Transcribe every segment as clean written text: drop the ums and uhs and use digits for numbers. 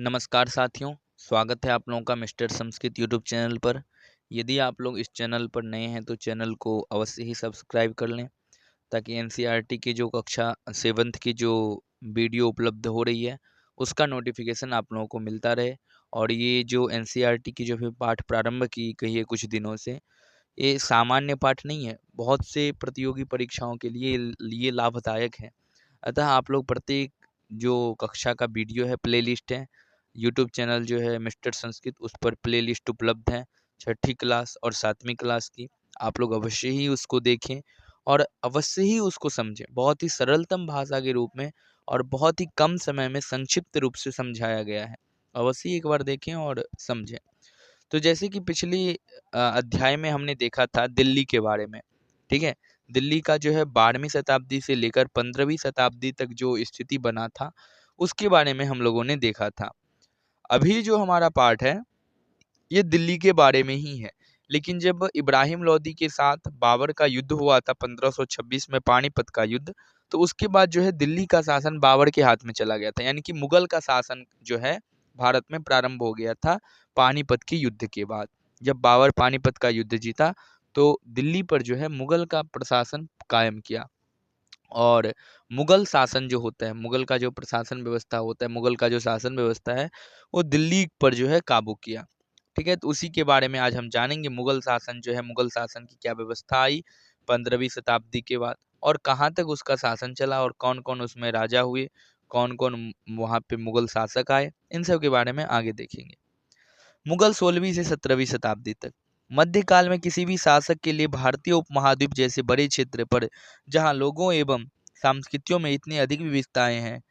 नमस्कार साथियों, स्वागत है आप लोगों का मिस्टर संस्कृत यूट्यूब चैनल पर। यदि आप लोग इस चैनल पर नए हैं तो चैनल को अवश्य ही सब्सक्राइब कर लें, ताकि एनसीईआरटी की जो कक्षा 7th की जो वीडियो उपलब्ध हो रही है उसका नोटिफिकेशन आप लोगों को मिलता रहे। और ये जो एनसीईआरटी की जो भी पाठ प्रारंभ की गई है कुछ दिनों से, ये सामान्य पाठ नहीं है, बहुत से प्रतियोगी परीक्षाओं के लिए लाभदायक है। अतः आप लोग प्रत्येक जो कक्षा का वीडियो है, प्लेलिस्ट है, यूट्यूब चैनल जो है मिस्टर संस्कृत, उस पर प्लेलिस्ट उपलब्ध है 6ठी क्लास और 7वीं क्लास की। आप लोग अवश्य ही उसको देखें और अवश्य ही उसको समझें, बहुत ही सरलतम भाषा के रूप में और बहुत ही कम समय में संक्षिप्त रूप से समझाया गया है। अवश्य ही एक बार देखें और समझें। तो जैसे कि पिछली अध्याय में हमने देखा था दिल्ली के बारे में, ठीक है। दिल्ली का जो है 12वीं शताब्दी से लेकर 15वीं शताब्दी तक जो स्थिति बना था, उसके बारे में हम लोगों ने देखा था। अभी जो हमारा पाठ है ये दिल्ली के बारे में ही है। लेकिन जब इब्राहिम लोदी के साथ बाबर का युद्ध हुआ था 1526 में, पानीपत का युद्ध, तो उसके बाद जो है दिल्ली का शासन बाबर के हाथ में चला गया था। यानी कि मुगल का शासन जो है भारत में प्रारंभ हो गया था पानीपत के युद्ध के बाद। जब बाबर पानीपत का युद्ध जीता तो दिल्ली पर जो है मुगल का प्रशासन कायम किया। और मुगल शासन जो होता है, मुगल का जो प्रशासन व्यवस्था होता है, मुगल का जो शासन व्यवस्था है, वो दिल्ली पर जो है काबू किया। ठीक है, तो उसी के बारे में आज हम जानेंगे। मुगल शासन जो है, मुगल शासन की क्या व्यवस्था आई 15वीं शताब्दी के बाद, और कहाँ तक उसका शासन चला, और कौन कौन उसमें राजा हुए, कौन कौन वहाँ पे मुगल शासक आए, इन सब के बारे में आगे देखेंगे। मुगल 16वीं से 17वीं शताब्दी तक। मध्यकाल में किसी भी शासक के लिए भारतीय उपमहाद्वीप जैसे बड़े क्षेत्र पर, जहाँ लोगों एवं संस्कृतियों में इतनी अधिक विविधताएं हैं,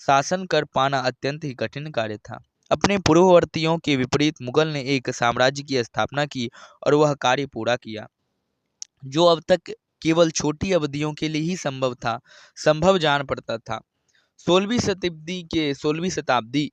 शासन कर पाना अत्यंत ही कठिन कार्य था। अपने पूर्ववर्तियों के विपरीत मुगल ने एक साम्राज्य की स्थापना की और वह कार्य पूरा किया जो अब तक केवल छोटी अवधियों के लिए ही संभव जान पड़ता था। 16वीं शताब्दी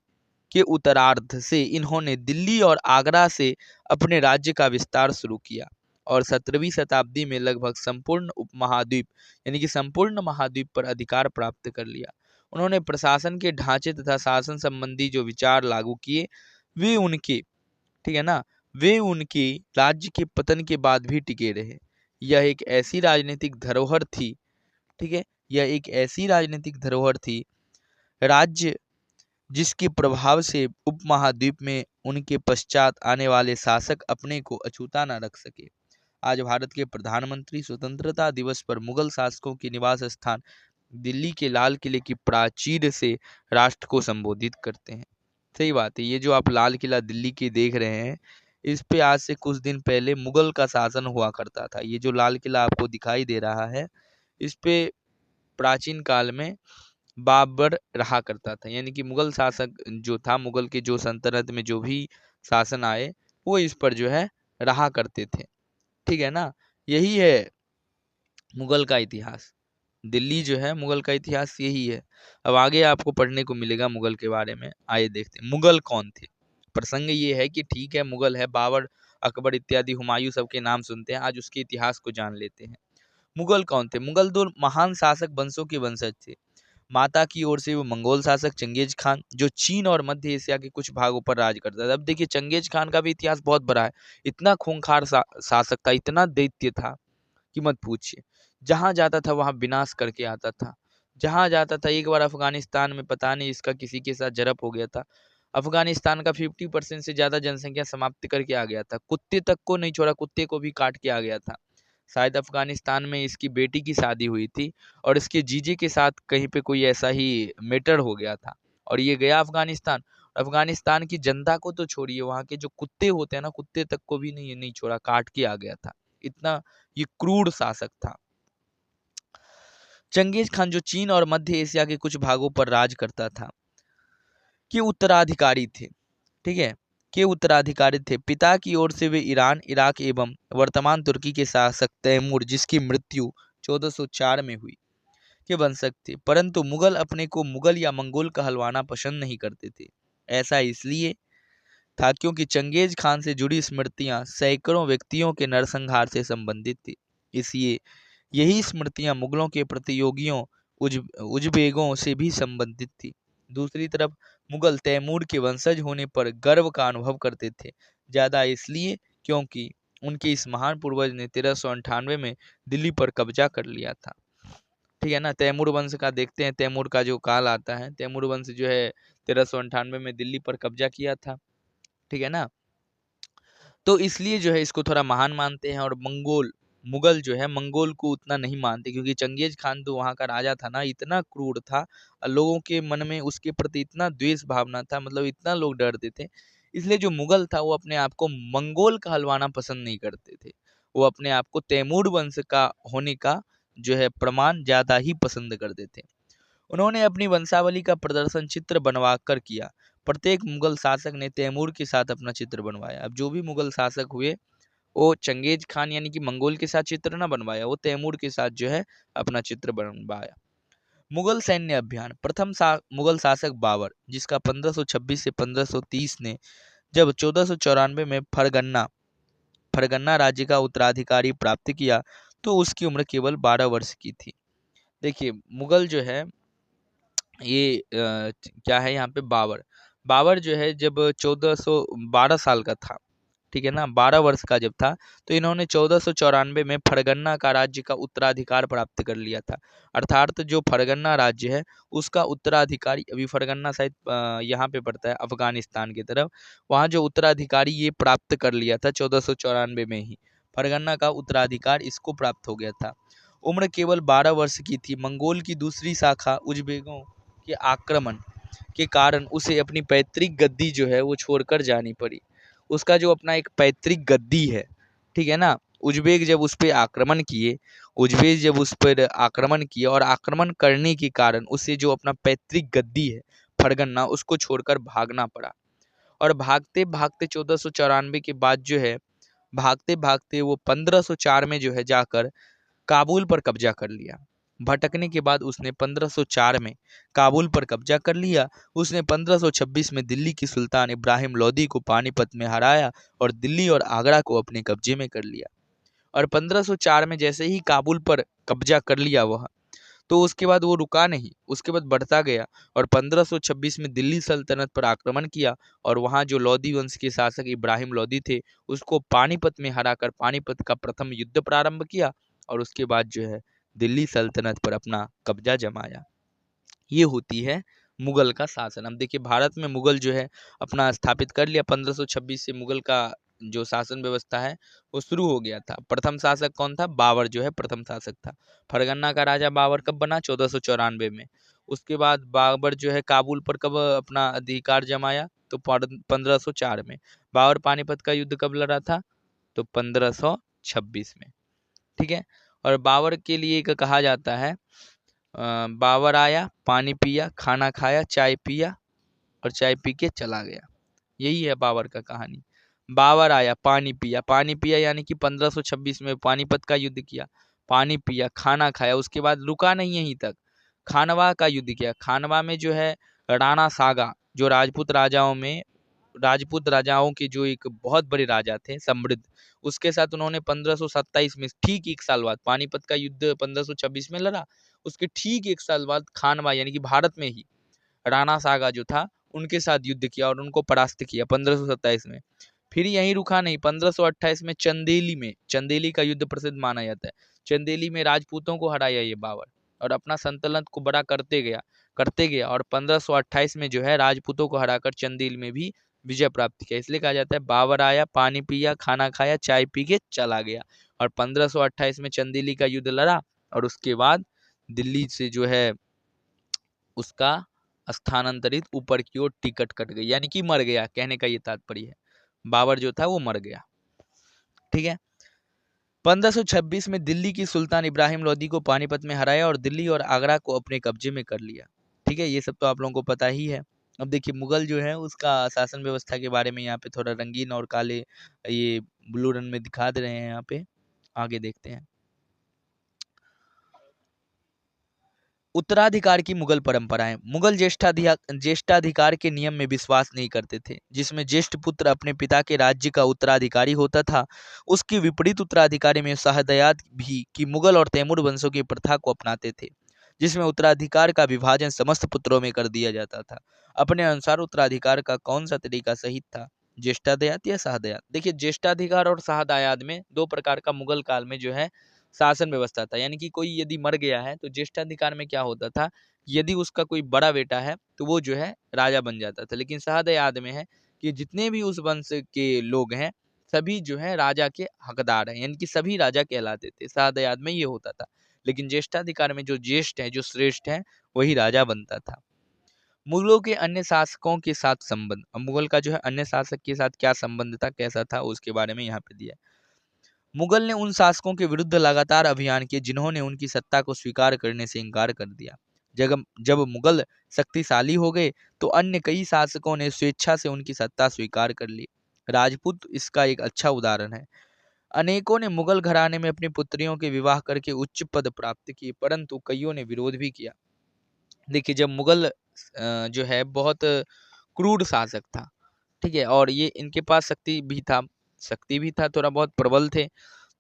के उत्तरार्ध से इन्होंने दिल्ली और आगरा से अपने राज्य का विस्तार शुरू किया और 17वीं शताब्दी में लगभग संपूर्ण उपमहाद्वीप, यानी कि संपूर्ण महाद्वीप पर अधिकार प्राप्त कर लिया। उन्होंने प्रशासन के ढांचे तथा शासन संबंधी जो विचार लागू किए, वे उनके ठीक है ना वे उनके राज्य के पतन के बाद भी टिके रहे। यह एक ऐसी राजनीतिक धरोहर थी, ठीक है, यह एक ऐसी राजनीतिक धरोहर थी, राज्य जिसके प्रभाव से उपमहाद्वीप में उनके पश्चात आने वाले शासक अपने को अछूता न रख सके। आज भारत के प्रधानमंत्री स्वतंत्रता दिवस पर मुगल शासकों के निवास स्थान दिल्ली के लाल किले की प्राचीर से राष्ट्र को संबोधित करते हैं। सही बात है, ये जो आप लाल किला दिल्ली के देख रहे हैं, इस पे आज से कुछ दिन पहले मुगल का शासन हुआ करता था। ये जो लाल किला आपको दिखाई दे रहा है, इस पे प्राचीन काल में बाबर रहा करता था। यानी कि मुगल शासक जो था, मुगल के जो सल्तनत में जो भी शासन आए, वो इस पर जो है रहा करते थे। ठीक है ना, यही है मुगल का इतिहास। दिल्ली जो है, मुगल का इतिहास यही है। अब आगे आपको पढ़ने को मिलेगा मुगल के बारे में। आइए देखते हैं मुगल कौन थे। प्रसंग ये है कि ठीक है, मुगल है, बाबर, अकबर इत्यादि, हुमायूं सबके नाम सुनते हैं, आज उसके इतिहास को जान लेते हैं। मुगल कौन थे? मुगल दो महान शासक वंशों के वंशज थे। माता की ओर से वो मंगोल शासक चंगेज खान, जो चीन और मध्य एशिया के कुछ भागों पर राज करता था। अब देखिए, चंगेज खान का भी इतिहास बहुत बड़ा है। इतना खूंखार शासक था, इतना दैत्य था कि मत पूछिए। जहां जाता था वहां विनाश करके आता था। जहां जाता था, एक बार अफगानिस्तान में पता नहीं इसका किसी के साथ जरप हो गया था, अफगानिस्तान का 50% से ज्यादा जनसंख्या समाप्त करके आ गया था। कुत्ते तक को नहीं छोड़ा, कुत्ते को भी काट के आ गया था। शायद अफगानिस्तान में इसकी बेटी की शादी हुई थी और इसके जीजे के साथ कहीं पे कोई ऐसा ही मैटर हो गया था, और ये गया अफगानिस्तान। अफगानिस्तान की जनता को तो छोड़िए, वहाँ के जो कुत्ते होते हैं ना, कुत्ते तक को भी नहीं छोड़ा, काट के आ गया था। इतना ये क्रूर शासक था चंगेज खान, जो चीन और मध्य एशिया के कुछ भागों पर राज करता था, के उत्तराधिकारी थे। ठीक है, के उत्तराधिकारी थे। पिता की ओर से वे ईरान, इराक एवं वर्तमान तुर्की के शासक तैमूर, जिसकी मृत्यु 1404 में हुई, के वंशज थे। परंतु मुगल अपने को मुगल या मंगोल कहलवाना पसंद नहीं करते थे। ऐसा इसलिए था क्योंकि चंगेज खान से जुड़ी स्मृतियां सैकड़ों व्यक्तियों के नरसंहार से संबंधित थी। इसलिए यही स्मृतियां मुगलों के प्रतियोगियों उजबेगों से भी संबंधित थी। दूसरी तरफ मुगल तैमूर के वंशज होने पर गर्व का अनुभव करते थे। ज्यादा इसलिए क्योंकि उनके इस महान पूर्वज ने 1398 में दिल्ली पर कब्जा कर लिया था। ठीक है ना। तैमूर वंश का देखते हैं, तैमूर का जो काल आता है, तैमूर वंश जो है 1398 में दिल्ली पर कब्जा किया था। ठीक है ना। तो इसलिए जो है इसको थोड़ा महान मानते हैं। और मुगल जो है मंगोल को उतना नहीं मानते, क्योंकि चंगेज खान तो वहाँ का राजा था ना, इतना क्रूर था और लोगों के मन में उसके प्रति इतना द्वेष भावना था, मतलब इतना लोग डरते थे। इसलिए जो मुगल था वो अपने आप को मंगोल कहलवाना पसंद नहीं करते थे। वो अपने आप को तैमूर वंश का होने का जो है प्रमाण ज्यादा ही पसंद करते थे। उन्होंने अपनी वंशावली का प्रदर्शन चित्र बनवा कर किया। प्रत्येक मुगल शासक ने तैमूर के साथ अपना चित्र बनवाया। अब जो भी मुगल शासक हुए वो चंगेज खान यानी कि मंगोल के साथ चित्र ना बनवाया, वो तैमूर के साथ जो है अपना चित्र बनवाया। मुगल सैन्य अभियान। मुगल शासक बाबर, जिसका 1526 से 1530 ने जब 1494 में फरगन्ना राज्य का उत्तराधिकारी प्राप्त किया तो उसकी उम्र केवल 12 वर्ष की थी। देखिए मुगल जो है ये क्या है यहाँ पे, बाबर बाबर जो है जब 1412 साल का था, ठीक है ना, 12 वर्ष का जब था, तो इन्होंने 1494 में फरगन्ना का राज्य का उत्तराधिकार प्राप्त कर लिया था। अर्थात जो फरगन्ना राज्य है उसका उत्तराधिकारी, अभी फरगन्ना शायद यहाँ पे पड़ता है अफगानिस्तान की तरफ, वहाँ जो उत्तराधिकारी ये प्राप्त कर लिया था 1494 में ही, फरगन्ना का उत्तराधिकार इसको प्राप्त हो गया था। उम्र केवल 12 वर्ष की थी। मंगोल की दूसरी शाखा उज़्बेकों के आक्रमण के कारण उसे अपनी पैतृक गद्दी जो है वो छोड़कर जानी पड़ी। उसका जो अपना एक पैतृक गद्दी है, ठीक है ना, उज़्बेक जब उस पर आक्रमण किए और आक्रमण करने के कारण उसे जो अपना पैतृक गद्दी है फरगन्ना, उसको छोड़कर भागना पड़ा। और भागते भागते 1494 के बाद जो है, भागते भागते वो 1504 में जो है जाकर काबुल पर कब्जा कर लिया। भटकने के बाद उसने 1504 में काबुल पर कब्जा कर लिया। उसने 1526 में दिल्ली की सुल्तान इब्राहिम लोदी को पानीपत में हराया और दिल्ली और आगरा को अपने कब्जे में कर लिया। और 1504 में जैसे ही काबुल पर कब्जा कर लिया वह, तो उसके बाद वो रुका नहीं, उसके बाद बढ़ता गया और 1526 में दिल्ली सल्तनत पर आक्रमण किया और वहाँ जो लोदी वंश के शासक इब्राहिम लोदी थे उसको पानीपत में हराकर पानीपत का प्रथम युद्ध प्रारंभ किया और उसके बाद जो है दिल्ली सल्तनत पर अपना कब्जा जमाया। ये होती है मुगल का शासन। अब देखिए भारत में मुगल जो है अपना स्थापित कर लिया 1526 से, मुगल का जो शासन व्यवस्था है वो शुरू हो गया था। प्रथम शासक कौन था? बाबर जो है प्रथम शासक था। फरगन्ना का राजा बाबर कब बना? 1494 में। उसके बाद बाबर जो है काबुल पर कब अपना अधिकार जमाया? तो 1504 में। बाबर पानीपत का युद्ध कब लड़ा था? तो 1526 में। ठीक है। और बाबर के लिए एक कहा जाता है बाबर आया, पानी पिया, खाना खाया, चाय पिया और चाय पी के चला गया। यही है बाबर का कहानी। बाबर आया, पानी पिया यानी कि 1526 में पानीपत का युद्ध किया, पानी पिया, खाना खाया, उसके बाद रुका नहीं यहीं तक, खानवा का युद्ध किया। खानवा में जो है राणा सागा, जो राजपूत राजाओं के जो एक बहुत बड़े राजा थे समृद्ध, उसके साथ उन्होंने 1527 में ठीक एक साल बाद, पानीपत का युद्ध 1526 में लड़ा, उसके ठीक एक साल बाद खानवा यानी कि भारत में ही राणा सागा जो था उनके साथ युद्ध किया और उनको परास्त किया 1527 में। फिर यहीं रुका नहीं, 1528 में चंदेली का युद्ध प्रसिद्ध माना जाता है। चंदेली में राजपूतों को हराया ये बाबर और अपना संतुलन को बड़ा करते गया और 1528 में जो है राजपूतों को हराकर चंदेल में भी विजय प्राप्त किया। इसलिए कहा जाता है बाबर आया, पानी पिया, खाना खाया, चाय पी के चला गया। और 1528 में चंदेली का युद्ध लड़ा और उसके बाद दिल्ली से जो है उसका स्थानांतरित ऊपर की ओर टिकट कट गई, यानी कि मर गया, कहने का ये तात्पर्य है। बाबर जो था वो मर गया। ठीक है। 1526 में दिल्ली की सुल्तान इब्राहिम लोदी को पानीपत में हराया और दिल्ली और आगरा को अपने कब्जे में कर लिया। ठीक है, ये सब तो आप लोगों को पता ही है। अब देखिए मुगल जो है उसका शासन व्यवस्था के बारे में यहाँ पे थोड़ा रंगीन और काले, ये ब्लू रंग में दिखा दे रहे हैं। यहाँ पे आगे देखते हैं। उत्तराधिकार की मुगल परंपराएं। मुगल ज्येष्ठाधिकार के नियम में विश्वास नहीं करते थे, जिसमें ज्येष्ठ पुत्र अपने पिता के राज्य का उत्तराधिकारी होता था। उसके विपरीत उत्तराधिकारी में शाहदयात भी कि मुगल और तैमूर वंशों की प्रथा को अपनाते थे, जिसमें उत्तराधिकार का विभाजन समस्त पुत्रों में कर दिया जाता था। अपने अनुसार उत्तराधिकार का कौन सा तरीका सही था, ज्येष्ठादेयात या साहदयात? देखिए, ज्येष्ठाधिकार और साहदयात में दो प्रकार का मुगल काल में जो है शासन व्यवस्था था। यानी कि कोई यदि मर गया है तो ज्येष्ठाधिकार में क्या होता था, यदि उसका कोई बड़ा बेटा है तो वो जो है राजा बन जाता था। लेकिन साहदयात में है कि जितने भी उस वंश के लोग हैं सभी जो है राजा के हकदार हैं, यानी कि सभी राजा कहलाते थे। साहदयात में ये होता था। लेकिन ज्येष्ठाधिकार में जो ज्येष्ठ है, जो श्रेष्ठ है, वही राजा बनता था। मुगलों के अन्य शासकों के साथ संबंध। अब मुगल का जो है अन्य शासक के साथ क्या संबंध था, कैसा था, उसके बारे में यहाँ पे दिया है। मुगल ने उन शासकों के विरुद्ध लगातार अभियान किए जिन्होंने उनकी सत्ता को स्वीकार करने से इनकार कर दिया। जब जब मुगल शक्तिशाली हो गए तो अन्य कई शासकों ने स्वेच्छा से उनकी सत्ता स्वीकार कर ली। राजपूत इसका एक अच्छा उदाहरण है। अनेकों ने मुगल घराने में अपनी पुत्रियों के विवाह करके उच्च पद प्राप्त किए, परंतु कईयों ने विरोध भी किया। देखिए, जब मुगल जो है बहुत क्रूर शासक था, ठीक है, और ये इनके पास शक्ति भी था, थोड़ा बहुत प्रबल थे।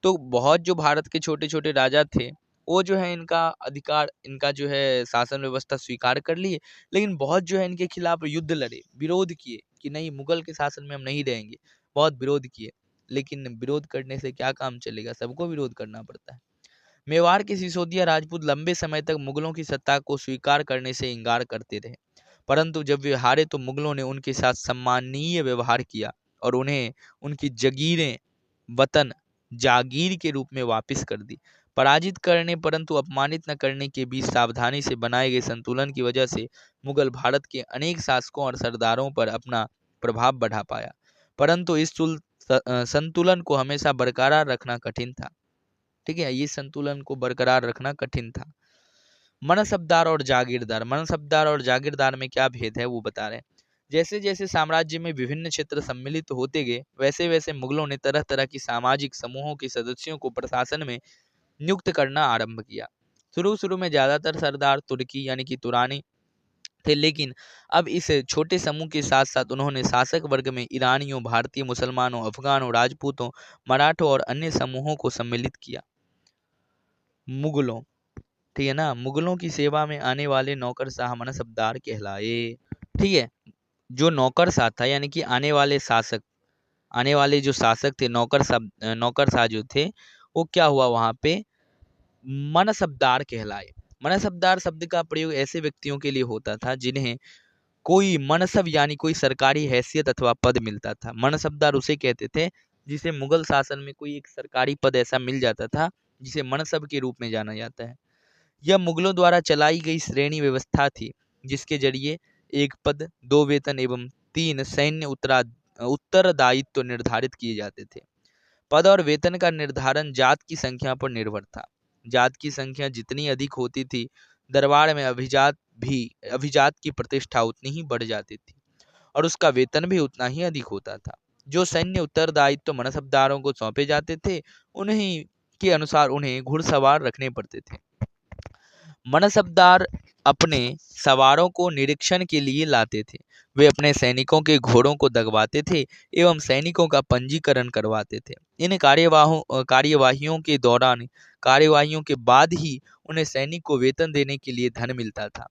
तो बहुत जो भारत के छोटे छोटे राजा थे वो जो है इनका अधिकार, इनका जो है शासन व्यवस्था स्वीकार कर लिए। लेकिन बहुत जो है इनके खिलाफ युद्ध लड़े, विरोध किए कि नहीं, मुगल के शासन में हम नहीं रहेंगे। बहुत विरोध किए, लेकिन विरोध करने से क्या काम चलेगा, सबको विरोध करना पड़ता है। मेवाड़ के सिसोदिया राजपूत लंबे समय तक मुगलों की सत्ता को स्वीकार करने से इंकार करते रहे, परंतु जब वे हारे तो मुगलों ने उनके साथ सम्माननीय व्यवहार किया और उन्हें उनकी जगीरें वतन जागीर के रूप में वापस कर दी। पराजित करने परंतु अपमानित न करने के बीच सावधानी से बनाए गए संतुलन की वजह से मुगल भारत के अनेक शासकों और सरदारों पर अपना प्रभाव बढ़ा पाया, परंतु इस संतुलन को हमेशा बरकरार रखना कठिन था। ठीक है, ये संतुलन को बरकरार रखना कठिन था। मनसबदार और जागीरदार। मनसबदार और जागीरदार में क्या भेद है वो बता रहे हैं। जैसे जैसे साम्राज्य में विभिन्न क्षेत्र सम्मिलित होते गए वैसे वैसे मुगलों ने तरह तरह की सामाजिक समूहों के सदस्यों को प्रशासन में नियुक्त करना आरंभ किया। शुरू शुरू में ज्यादातर सरदार तुर्की यानी कि तुरानी थे, लेकिन अब इस छोटे समूह के साथ साथ उन्होंने शासक वर्ग में ईरानियों, भारतीय मुसलमानों, अफगानों, राजपूतों, मराठों और अन्य समूहों को सम्मिलित किया। मुगलों, ठीक है ना, मुगलों की सेवा में आने वाले नौकरशाह मनसबदार कहलाए। ठीक है, जो नौकरशाह था यानी कि आने वाले जो शासक थे, नौकरशाह जो थे, वो क्या हुआ वहां पे, मनसबदार कहलाए। मनसबदार शब्द का प्रयोग ऐसे व्यक्तियों के लिए होता था जिन्हें कोई मनसब यानी कोई सरकारी हैसियत अथवा पद मिलता था। मनसबदार उसे कहते थे जिसे मुगल शासन में कोई एक सरकारी पद ऐसा मिल जाता था जिसे मनसब के रूप में जाना जाता है। यह मुगलों द्वारा चलाई गई श्रेणी व्यवस्था थी जिसके जरिए एक पद, दो वेतन एवं तीन सैन्य उत्तरदायित्व निर्धारित किए जाते थे। पद और वेतन का निर्धारण जात की संख्या पर निर्भर था। जात की संख्या जितनी अधिक होती थी, दरबार में अभिजात की प्रतिष्ठा उतनी ही बढ़ जाती थी और उसका वेतन भी उतना ही अधिक होता था। जो सैन्य उत्तरदायित्व मनसबदारों को सौंपे जाते थे, उन्हीं के अनुसार उन्हें घुड़सवार रखने पड़ते थे। मनसबदार अपने सवारों को निरीक्षण के लिए लाते थे। वे अपने सैनिकों के घोड़ों को दगवाते थे एवं सैनिकों का पंजीकरण करवाते थे। इन कार्यवाहियों के दौरान, कार्यवाहियों के बाद ही उन्हें सैनिक को वेतन देने के लिए धन मिलता था।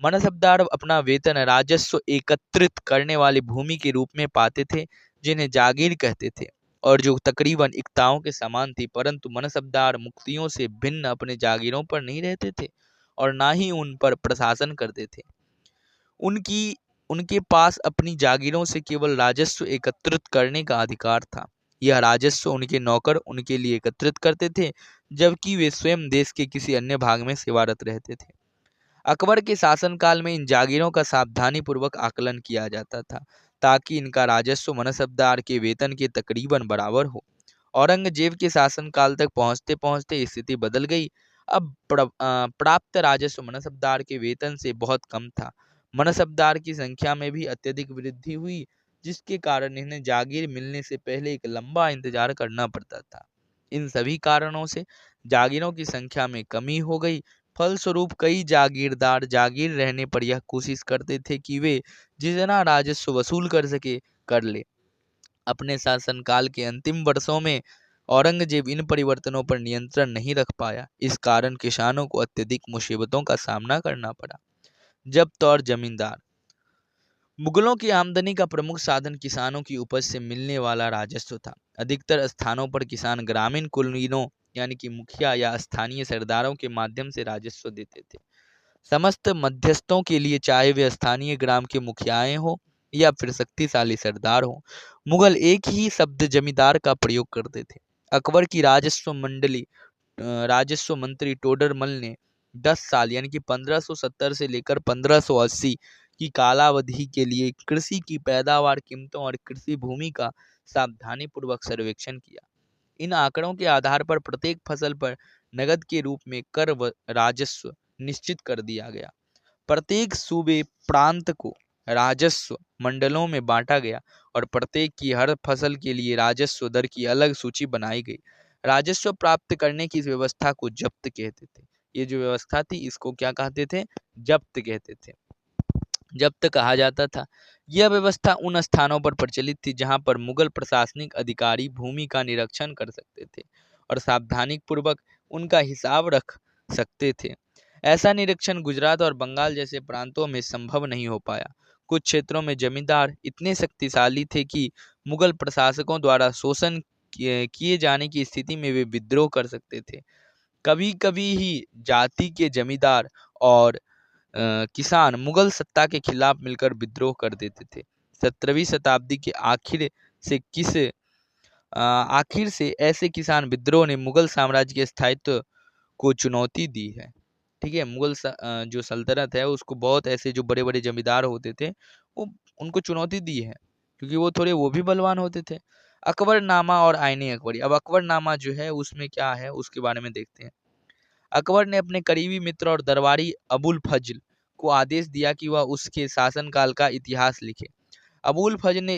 मनसबदार अपना वेतन राजस्व एकत्रित करने वाली भूमि के रूप में पाते थे, जिन्हें जागीर कहते थे और जो तकरीबन इक्ताओं के समान थी, परंतु मनसबदार मुक्तियों से भिन्न अपने जागीरों पर नहीं रहते थे और ना ही उन पर प्रशासन करते थे। उनकी उनके पास अपनी जागीरों से केवल राजस्व एकत्रित करने का अधिकार था। यह राजस्व उनके नौकर उनके लिए एकत्रित करते थे, जबकि वे स्वयं देश के किसी अन्य भाग में सेवारत रहते थे। अकबर के शासनकाल में इन जागीरों का सावधानी पूर्वक आकलन किया जाता था ताकि इनका राजस्व मनसबदार के वेतन के तकरीबन बराबर हो। औरंगजेब के शासनकाल तक पहुंचते पहुंचते स्थिति बदल गई। अब प्राप्त राजस्व मनसबदार के वेतन से बहुत कम था। मनसबदार की संख्या में भी अत्यधिक वृद्धि हुई, जिसके कारण इन्हें जागीर मिलने से पहले एक लंबा इंतजार करना पड़ता था। इन सभी कारणों से जागीरों की संख्या में कमी हो गई। फलस्वरूप कई जागीरदार जागीर रहने पर यह कोशिश करते थे कि वे जितना राजस्व वसूल कर सके कर ले। अपने शासनकाल के अंतिम वर्षों में औरंगजेब इन परिवर्तनों पर नियंत्रण नहीं रख पाया। इस कारण किसानों को अत्यधिक मुसीबतों का सामना करना पड़ा। जब्त और जमींदार। मुगलों की आमदनी का प्रमुख साधन किसानों की उपज से मिलने वाला राजस्व था। अधिकतर स्थानों पर किसान ग्रामीण कुलीनों यानी कि मुखिया या स्थानीय सरदारों के माध्यम से राजस्व देते थे। समस्त मध्यस्थों के लिए, चाहे वे स्थानीय ग्राम के मुखियाएं हो या फिर शक्तिशाली सरदार हो, मुगल एक ही शब्द जमींदार का प्रयोग करते थे। अकबर की राजस्व मंत्री टोडरमल ने 10 साल यानी कि 1570 से लेकर 1580 की कालावधि के लिए कृषि की पैदावार, कीमतों और कृषि भूमि का सावधानीपूर्वक सर्वेक्षण किया। इन आंकड़ों के आधार पर प्रत्येक फसल पर नकद के रूप में कर व राजस्व निश्चित कर दिया गया। प्रत्येक सूबे प्रांत को राजस्व मंडलों में बांटा गया और प्रत्येक की हर फसल के लिए राजस्व दर की अलग सूची बनाई गई। राजस्व प्राप्त करने की इस व्यवस्था को जब्त कहते थे। ये जो व्यवस्था थी इसको क्या कहते थे? जब्त कहते थे, जब्त कहा जाता था। यह व्यवस्था उन स्थानों पर प्रचलित थी जहां पर मुगल प्रशासनिक अधिकारी भूमि का निरीक्षण कर सकते थे और सावधानी पूर्वक उनका हिसाब रख सकते थे। ऐसा निरीक्षण गुजरात और बंगाल जैसे प्रांतों में संभव नहीं हो पाया। कुछ क्षेत्रों में जमींदार इतने शक्तिशाली थे कि मुगल प्रशासकों द्वारा शोषण किए जाने की स्थिति में वे विद्रोह कर सकते थे। कभी कभी ही जाति के जमींदार और किसान मुगल सत्ता के खिलाफ मिलकर विद्रोह कर देते थे। 17वीं शताब्दी के आखिर से ऐसे किसान विद्रोह ने मुगल साम्राज्य के स्थायित्व को चुनौती दी है। ठीक है, जो सल्तनत है उसको बहुत ऐसे जो बड़े बड़े जमींदार होते थे वो उनको चुनौती दी है, क्योंकि वो भी बलवान होते थे। अकबरनामा और आईने अकबरी। अब अकबरनामा जो है उसमें क्या है उसके बारे में देखते हैं। अकबर ने अपने करीबी मित्र और दरबारी अबुल फजल को आदेश दिया कि वह उसके शासनकाल का इतिहास लिखे। अबुल फजल ने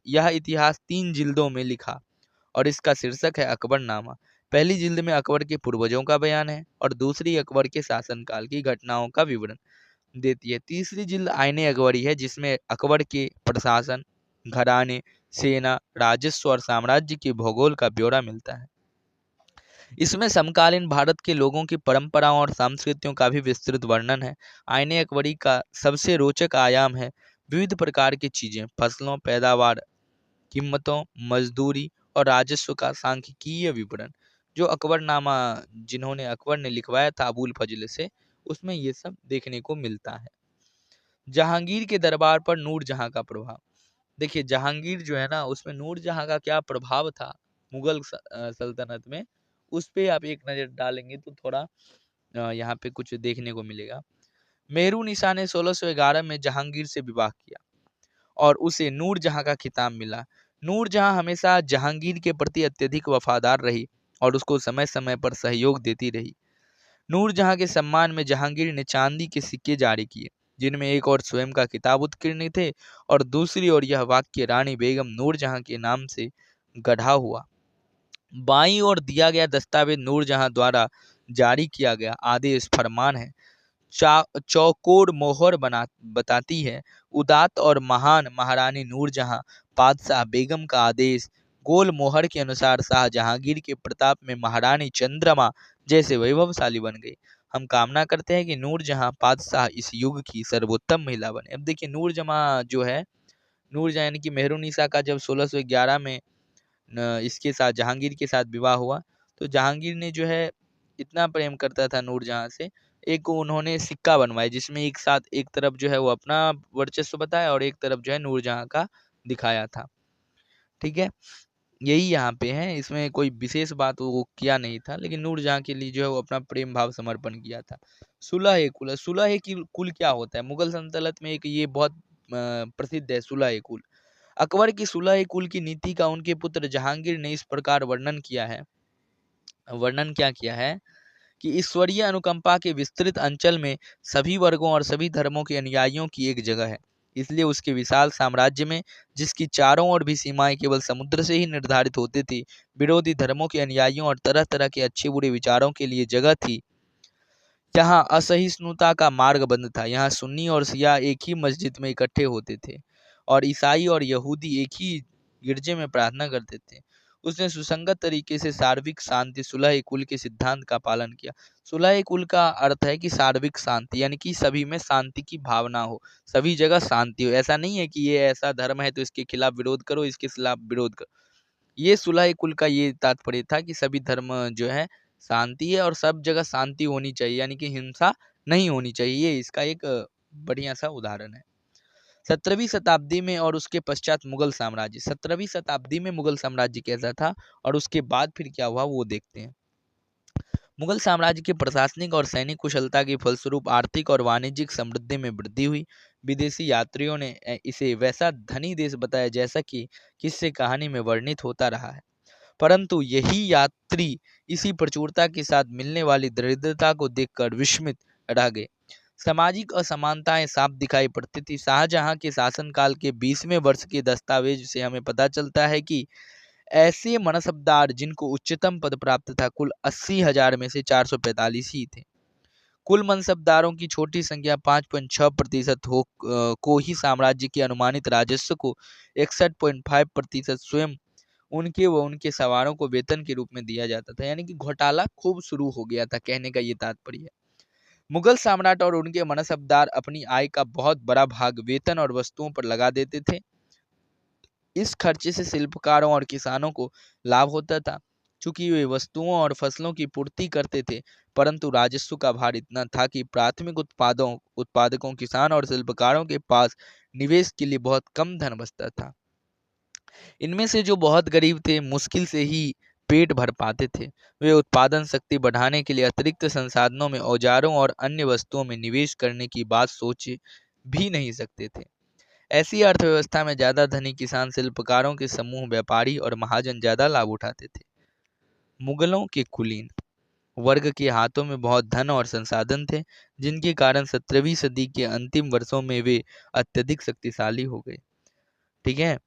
यह इतिहास 3 जिल्दों में लिखा और इसका शीर्षक है अकबरनामा। पहली जिल्द में अकबर के पूर्वजों का बयान है और दूसरी अकबर के शासनकाल की घटनाओं का विवरण देती है। तीसरी जिल्द आईने अकबरी है जिसमें अकबर के प्रशासन, घराने, सेना, राजस्व और साम्राज्य के भूगोल का ब्यौरा मिलता है। इसमें समकालीन भारत के लोगों की परंपराओं और संस्कृतियों का भी विस्तृत वर्णन है। आईने अकबरी का सबसे रोचक आयाम है विविध प्रकार की चीजें, फसलों, पैदावार, कीमतों, मजदूरी और राजस्व का सांख्यिकीय विवरण। जो अकबरनामा जिन्होंने अकबर ने लिखवाया था अबुल फजल से, उसमें ये सब देखने को मिलता है। जहांगीर के दरबार पर नूरजहां का प्रभाव। देखिए जहांगीर जो है ना उसमें नूरजहां का क्या प्रभाव था मुगल सल्तनत में, उस पे आप एक नज़र डालेंगे तो थोड़ा यहाँ पे कुछ देखने को मिलेगा। मेहरुनिसा ने 1611 में जहांगीर से विवाह किया और उसे नूरजहां का खिताब मिला। नूरजहां हमेशा जहांगीर के प्रति अत्यधिक वफादार रही और उसको समय समय पर सहयोग देती रही। नूरजहां के सम्मान में जहांगीर ने चांदी के सिक्के जारी किए जिनमें एक और स्वयं का किताब उत्कीर्ण थे और दूसरी ओर यह वाक्य रानी बेगम नूरजहां के नाम से गढ़ा हुआ। बाईं ओर दिया गया दस्तावेज नूरजहां द्वारा जारी किया गया आदेश फरमान है। चौकोर मोहर बताती है उदात और महान महारानी नूरजहां बादशाह बेगम का आदेश। गोल मोहर के अनुसार शाह जहांगीर के प्रताप में महारानी चंद्रमा जैसे वैभवशाली बन गई। हम कामना करते हैं कि नूरजहां बादशाह इस युग की सर्वोत्तम महिला बने। अब देखिए नूरजहां जो है, नूरजहां यानी कि मेहरुनिसा का जब 1611 में इसके साथ जहांगीर के साथ विवाह हुआ तो जहांगीर ने जो है इतना प्रेम करता था नूरजहां से, एक उन्होंने सिक्का बनवाया जिसमें एक साथ एक तरफ जो है वो अपना वर्चस्व बताया और एक तरफ जो है नूरजहां का दिखाया था। ठीक है, यही यहाँ पे है, इसमें कोई विशेष बात वो किया नहीं था, लेकिन नूरजहां के लिए जो है वो अपना प्रेम भाव समर्पण किया था। सुलह कुल। सुलह की कुल क्या होता है? मुगल सल्तनत में एक ये बहुत प्रसिद्ध है सुलह कुल। अकबर की सुलह कुल की नीति का उनके पुत्र जहांगीर ने इस प्रकार वर्णन क्या किया है कि ईश्वरीय अनुकंपा के विस्तृत अंचल में सभी वर्गों और सभी धर्मों के अनुयायियों की एक जगह है। इसलिए उसके विशाल साम्राज्य में, जिसकी चारों ओर भी सीमाएं केवल समुद्र से ही निर्धारित होती थी, विरोधी धर्मों के अनुयायियों और तरह तरह के अच्छे बुरे विचारों के लिए जगह थी। यहाँ असहिष्णुता का मार्ग बंद था। यहाँ सुन्नी और शिया एक ही मस्जिद में इकट्ठे होते थे और ईसाई और यहूदी एक ही गिरजे में प्रार्थना करते थे। उसने सुसंगत तरीके से सार्वत्रिक शांति सुलह कुल के सिद्धांत का पालन किया। सुलह कुल का अर्थ है कि सार्वत्रिक शांति, यानी कि सभी में शांति की भावना हो, सभी जगह शांति हो। ऐसा नहीं है कि ये ऐसा धर्म है तो इसके खिलाफ विरोध करो, इसके खिलाफ विरोध करो। ये सुलह कुल का ये तात्पर्य था कि सभी धर्म जो है शांति है और सब जगह शांति होनी चाहिए, यानी कि हिंसा नहीं होनी चाहिए। ये इसका एक बढ़िया सा उदाहरण है। 17वीं शताब्दी में और उसके पश्चात मुगल साम्राज्य। 17वीं शताब्दी में मुगल साम्राज्य कैसा था और उसके बाद फिर क्या हुआ वो देखते हैं। मुगल साम्राज्य की प्रशासनिक और सैनिक कुशलता के फलस्वरूप आर्थिक और वाणिज्यिक समृद्धि में वृद्धि हुई। विदेशी यात्रियों ने इसे वैसा धनी देश बताया जैसा कि किस्से कहानी में वर्णित होता रहा है, परंतु यही यात्री इसी प्रचुरता के साथ मिलने वाली दरिद्रता को देखकर विस्मित रह गए। सामाजिक असमानताएं साफ दिखाई पड़ती थी। शाहजहां के शासनकाल के 20वें वर्ष के दस्तावेज से हमें पता चलता है कि ऐसे मनसबदार जिनको उच्चतम पद प्राप्त था कुल 80,000 में से 445 ही थे। कुल मनसबदारों की छोटी संख्या 5.6% को ही साम्राज्य के अनुमानित राजस्व को 61.5% स्वयं उनके व उनके सवारों को वेतन के रूप में दिया जाता था। यानी कि घोटाला खूब शुरू हो गया था, कहने का ये तात्पर्य है। मुगल सम्राट और उनके मनसबदार अपनी आय का बहुत बड़ा भाग वेतन और वस्तुओं पर लगा देते थे। इस खर्चे से शिल्पकारों और किसानों को लाभ होता था, चूंकि वे वस्तुओं और फसलों की पूर्ति करते थे, परंतु राजस्व का भार इतना था कि प्राथमिक उत्पादकों किसान और शिल्पकारों के पास निवेश के लिए बहुत कम धन बचता था। इनमें से जो बहुत गरीब थे मुश्किल से ही पेट भर पाते थे। वे उत्पादन शक्ति बढ़ाने के लिए अतिरिक्त संसाधनों में औजारों और अन्य वस्तुओं में निवेश करने की बात सोच भी नहीं सकते थे। ऐसी अर्थव्यवस्था में ज्यादा धनी किसान, शिल्पकारों के समूह, व्यापारी और महाजन ज्यादा लाभ उठाते थे। मुगलों के कुलीन वर्ग के हाथों में बहुत धन और संसाधन थे, जिनके कारण 17वीं सदी के अंतिम वर्षों में वे अत्यधिक शक्तिशाली हो गए। ठीक है।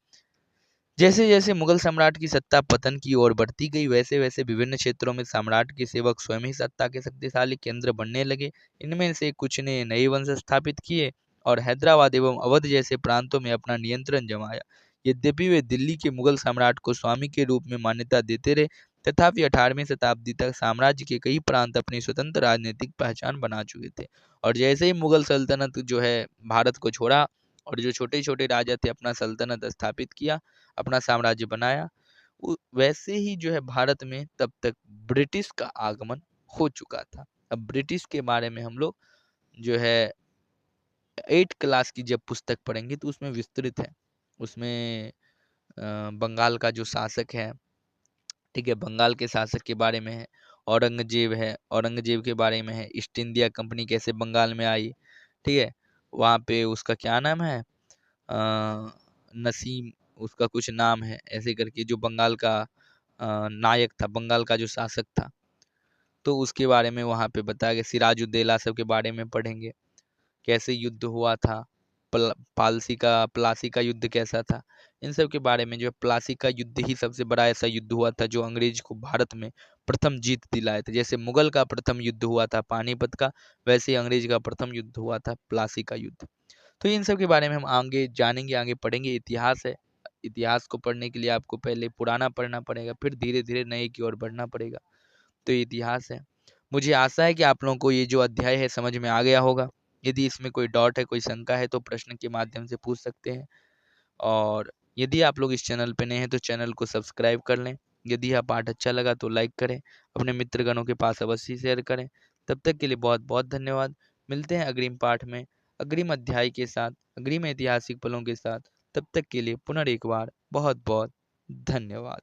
जैसे जैसे मुगल सम्राट की सत्ता पतन की ओर बढ़ती गई, वैसे वैसे विभिन्न क्षेत्रों में सम्राट के सेवक स्वयं ही सत्ता के शक्तिशाली केंद्र बनने लगे। इनमें से कुछ ने नए वंश स्थापित किए और हैदराबाद एवं अवध जैसे प्रांतों में अपना नियंत्रण जमाया। यद्यपि वे दिल्ली के मुगल सम्राट को स्वामी के रूप में मान्यता देते रहे, तथापि 18वीं शताब्दी तक साम्राज्य के कई प्रांत अपनी स्वतंत्र राजनीतिक पहचान बना चुके थे। और जैसे ही मुगल सल्तनत जो है भारत को छोड़ा और जो छोटे छोटे राजा थे अपना सल्तनत स्थापित किया, अपना साम्राज्य बनाया, वैसे ही जो है भारत में तब तक ब्रिटिश का आगमन हो चुका था। अब ब्रिटिश के बारे में हम लोग जो है 8 क्लास की जब पुस्तक पढ़ेंगे तो उसमें विस्तृत है। उसमें बंगाल का जो शासक है, ठीक है, बंगाल के शासक के बारे में है। औरंगजेब है, औरंगजेब के बारे में है। ईस्ट इंडिया कंपनी कैसे बंगाल में आई, ठीक है, वहाँ पे उसका क्या नाम है, नसीम उसका कुछ नाम है ऐसे करके, जो बंगाल का नायक था, बंगाल का जो शासक था, तो उसके बारे में वहाँ पे बताया गया। सिराजुद्दौला सब के बारे में पढ़ेंगे, कैसे युद्ध हुआ था, प्लासी का युद्ध कैसा था। इन सब के बारे में, जो प्लासी का युद्ध ही सबसे बड़ा ऐसा युद्ध हुआ था जो अंग्रेज को भारत में प्रथम जीत दिलाया था। जैसे मुगल का प्रथम युद्ध हुआ था पानीपत का, वैसे ही अंग्रेज का प्रथम युद्ध हुआ था प्लासी का युद्ध। तो इन सब के बारे में हम आगे जानेंगे, आगे पढ़ेंगे। इतिहास है, इतिहास को पढ़ने के लिए आपको पहले पुराना पढ़ना पड़ेगा, फिर धीरे धीरे नए की ओर बढ़ना पड़ेगा। तो ये इतिहास है। मुझे आशा है कि आप लोगों को ये जो अध्याय है समझ में आ गया होगा। यदि इसमें कोई डाउट है, कोई शंका है तो प्रश्न के माध्यम से पूछ सकते हैं। और यदि आप लोग इस चैनल पे नए हैं तो चैनल को सब्सक्राइब कर लें। यदि यह पाठ अच्छा लगा तो लाइक करें, अपने मित्रगणों के पास अवश्य शेयर करें। तब तक के लिए बहुत बहुत धन्यवाद। मिलते हैं अग्रिम पाठ में, अग्रिम अध्याय के साथ, अग्रिम ऐतिहासिक पलों के साथ। तब तक के लिए पुनः एक बार बहुत बहुत धन्यवाद।